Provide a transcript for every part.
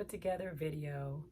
put together a video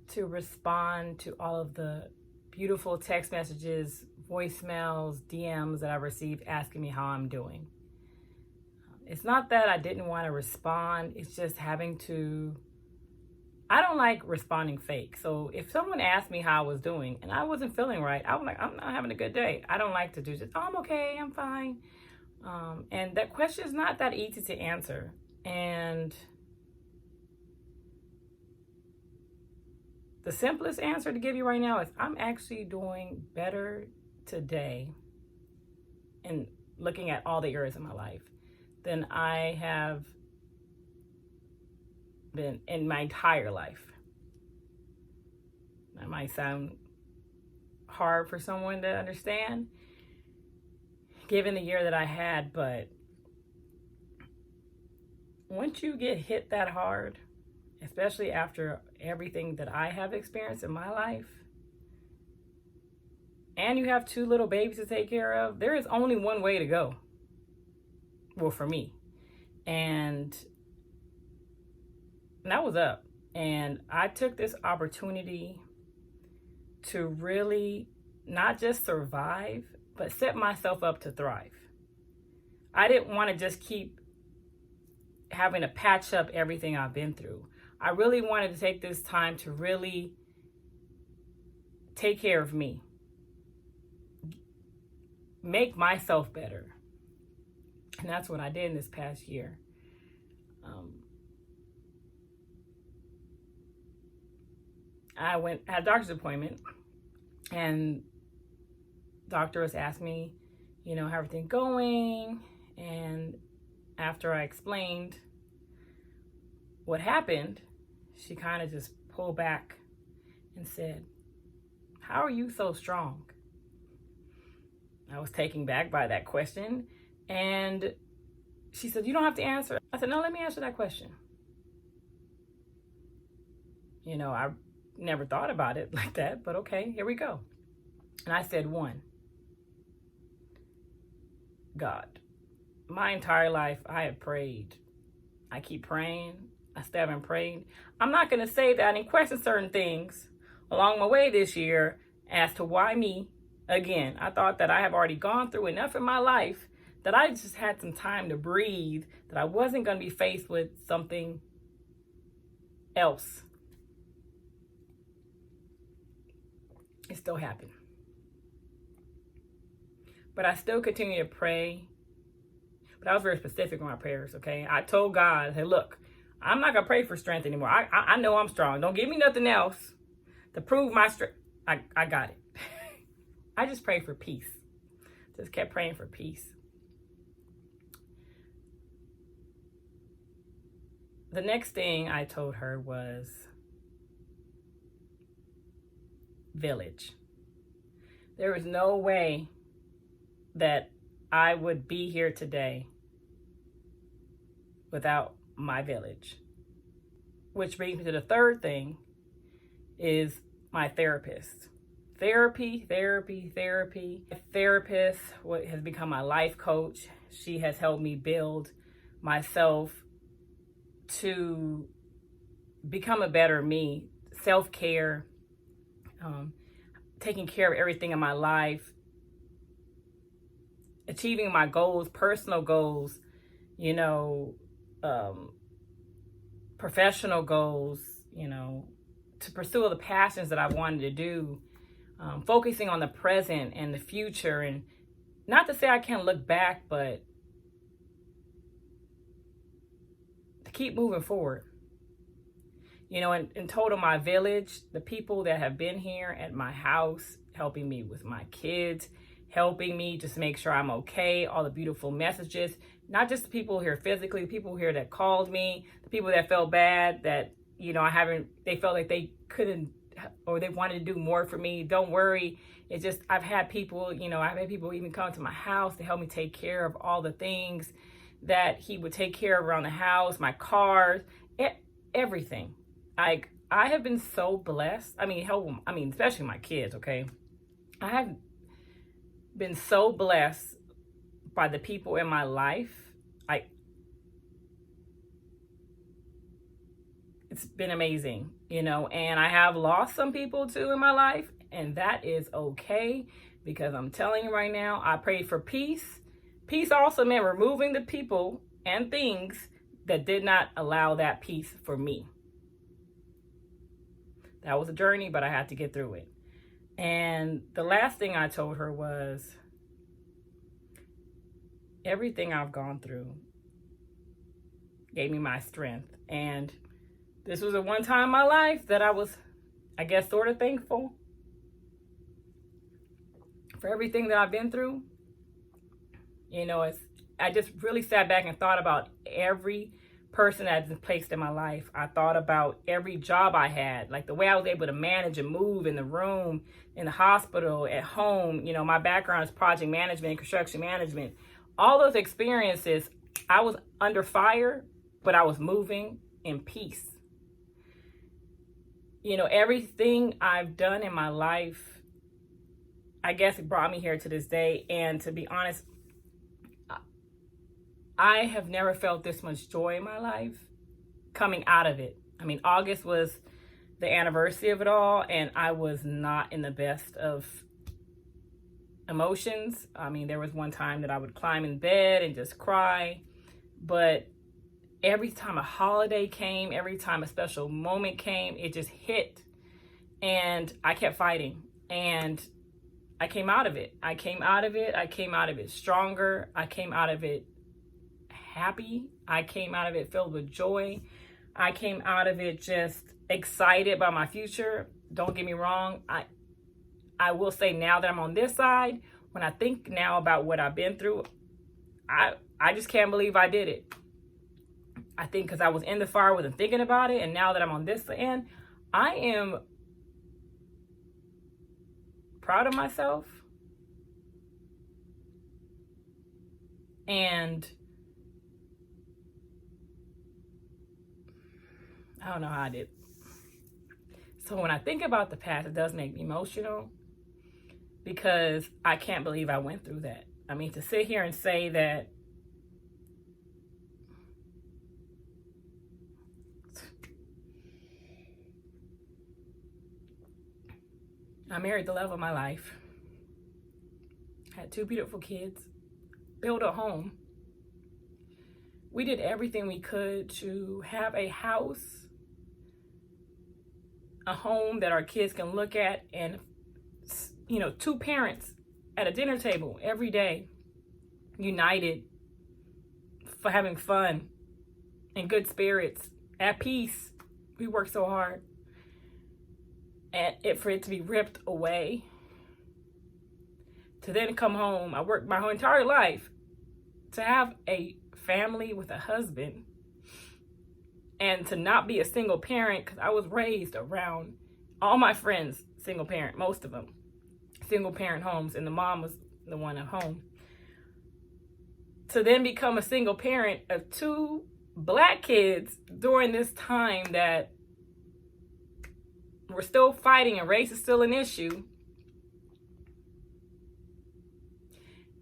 to respond to all of the beautiful text messages, voicemails, DMs that I received asking me how I'm doing. It's not that I didn't want to respond, it's just I don't like responding fake. So if someone asked me how I was doing and I wasn't feeling right, I was like, I'm not having a good day. I don't like to do just, oh, I'm okay, I'm fine. And that question is not that easy to answer. And the simplest answer to give you right now is I'm actually doing better today in looking at all the areas of my life than I have been in my entire life. That might sound hard for someone to understand, given the year that I had, but once you get hit that hard, especially after everything that I have experienced in my life, and you have 2 little babies to take care of, there is only one way to go. Well, for me. And that was up. And I took this opportunity to really not just survive, but set myself up to thrive. I didn't want to just keep having to patch up everything I've been through. I really wanted to take this time to really take care of me, make myself better. And that's what I did in this past year. I had a doctor's appointment, and doctor was asking me, how everything going. And after I explained what happened, she kind of just pulled back and said, "How are you so strong?" I was taken back by that question. And she said, "You don't have to answer." I said, "No, let me answer that question." I never thought about it like that, but okay, here we go. And I said, 1, God. My entire life, I have prayed. I keep praying. I still haven't prayed. I'm not going to say that I didn't question certain things along my way this year as to why me. Again, I thought that I have already gone through enough in my life that I just had some time to breathe, that I wasn't going to be faced with something else. It still happened. But I still continue to pray. But I was very specific with my prayers, okay? I told God, "Hey, look, I'm not going to pray for strength anymore. I know I'm strong. Don't give me nothing else to prove my strength. I got it." I just prayed for peace. Just kept praying for peace. The next thing I told her was village. There is no way that I would be here today without my village. Which brings me to the third thing, is my therapist. Therapy. A therapist has become my life coach. She has helped me build myself to become a better me. Self-care, taking care of everything in my life, achieving my goals, personal goals, professional goals, to pursue the passions that I wanted to do, focusing on the present and the future. And not to say I can't look back, but to keep moving forward. In total, my village, the people that have been here at my house, helping me with my kids, helping me just make sure I'm okay, all the beautiful messages, not just the people here physically, the people here that called me, the people that felt bad that, they felt like they couldn't, or they wanted to do more for me. Don't worry. It's just, I've had people even come to my house to help me take care of all the things that he would take care of around the house, my cars, everything. I have been so blessed. Especially my kids, okay? I have been so blessed by the people in my life. it's been amazing, you know, and I have lost some people too in my life, and that is okay, because I'm telling you right now, I prayed for peace. Peace also meant removing the people and things that did not allow that peace for me. That was a journey, but I had to get through it. And the last thing I told her was, everything I've gone through gave me my strength. And this was a one time in my life that I was, I guess, sort of thankful for everything that I've been through. You know, I just really sat back and thought about every person that's been placed in my life. I thought about every job I had, like the way I was able to manage and move in the room, in the hospital, at home. You know, my background is project management and construction management. All those experiences, I was under fire, but I was moving in peace. You know, everything I've done in my life, I guess it brought me here to this day. And to be honest, I have never felt this much joy in my life coming out of it. I mean, August was the anniversary of it all, and I was not in the best of emotions. I mean, there was one time that I would climb in bed and just cry, but every time a holiday came, every time a special moment came, it just hit, and I kept fighting, and I came out of it. I came out of it stronger. I came out of it happy. I came out of it filled with joy. I came out of it just excited about my future. Don't get me wrong. I will say, now that I'm on this side, when I think now about what I've been through, I just can't believe I did it. I think because I was in the fire, wasn't thinking about it, and now that I'm on this end, I am proud of myself. And I don't know how I did. So when I think about the past, it does make me emotional, because I can't believe I went through that. I mean, to sit here and say that I married the love of my life, had 2 beautiful kids, built a home. We did everything we could to have a house, a home that our kids can look at, and, you know, 2 parents at a dinner table every day, united, for having fun, in good spirits, at peace. We worked so hard. And for it to be ripped away, to then come home, I worked my whole entire life to have a family with a husband, and to not be a single parent, because I was raised around all my friends, single parent, most of them, single parent homes, and the mom was the one at home. To then become a single parent of 2 Black kids during this time that we're still fighting and race is still an issue,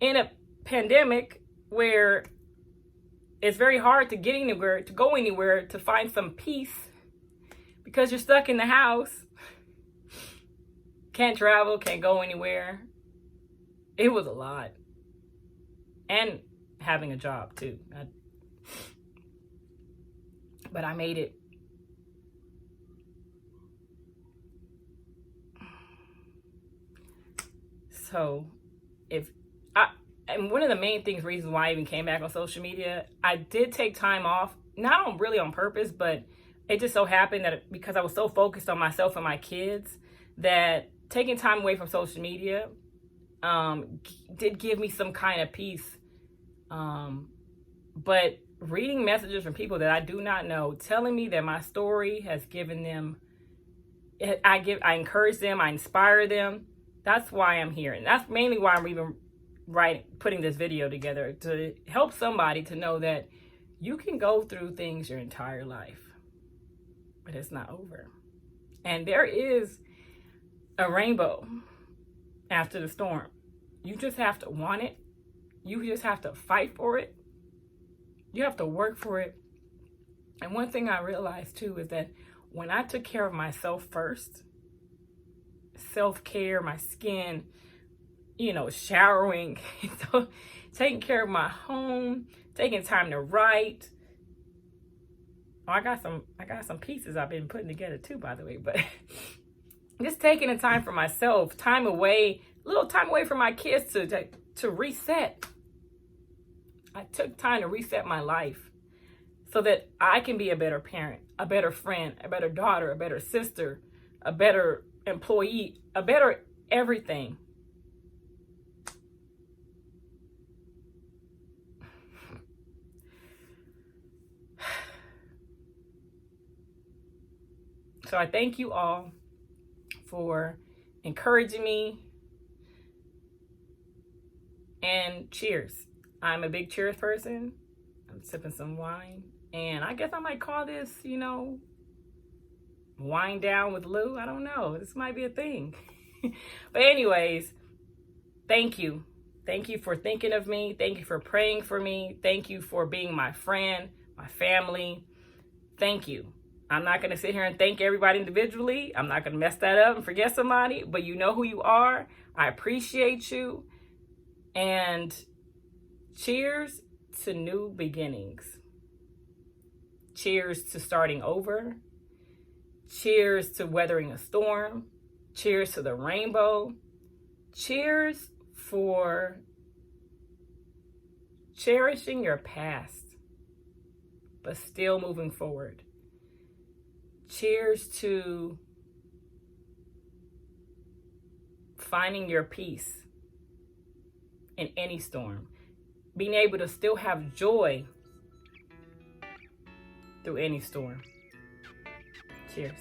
in a pandemic where it's very hard to get anywhere, to go anywhere, to find some peace, because you're stuck in the house, can't travel, can't go anywhere. It was a lot. And having a job too. But I made it. So and one of the main reasons why I even came back on social media, I did take time off, not really on purpose, but it just so happened that because I was so focused on myself and my kids, that taking time away from social media did give me some kind of peace. But reading messages from people that I do not know, telling me that my story has given them, I encourage them, I inspire them. That's why I'm here. And that's mainly why I'm even putting this video together, to help somebody to know that you can go through things your entire life, but it's not over. And there is a rainbow after the storm. You just have to want it. You just have to fight for it. You have to work for it. And one thing I realized too is that when I took care of myself first, self-care, my skin, showering, so taking care of my home, taking time to write. Oh, I got some pieces I've been putting together too, by the way, but just taking the time for myself, a little time away from my kids to reset. I took time to reset my life so that I can be a better parent, a better friend, a better daughter, a better sister, a better employee, a better everything. So I thank you all for encouraging me, and cheers. I'm a big cheers person. I'm sipping some wine, and I guess I might call this, Wine Down with Lou. I don't know. This might be a thing. But anyways, thank you. Thank you for thinking of me. Thank you for praying for me. Thank you for being my friend, my family. Thank you. I'm not going to sit here and thank everybody individually. I'm not going to mess that up and forget somebody, but you know who you are. I appreciate you. And cheers to new beginnings. Cheers to starting over. Cheers to weathering a storm. Cheers to the rainbow. Cheers for cherishing your past, but still moving forward. Cheers to finding your peace in any storm. Being able to still have joy through any storm. Cheers.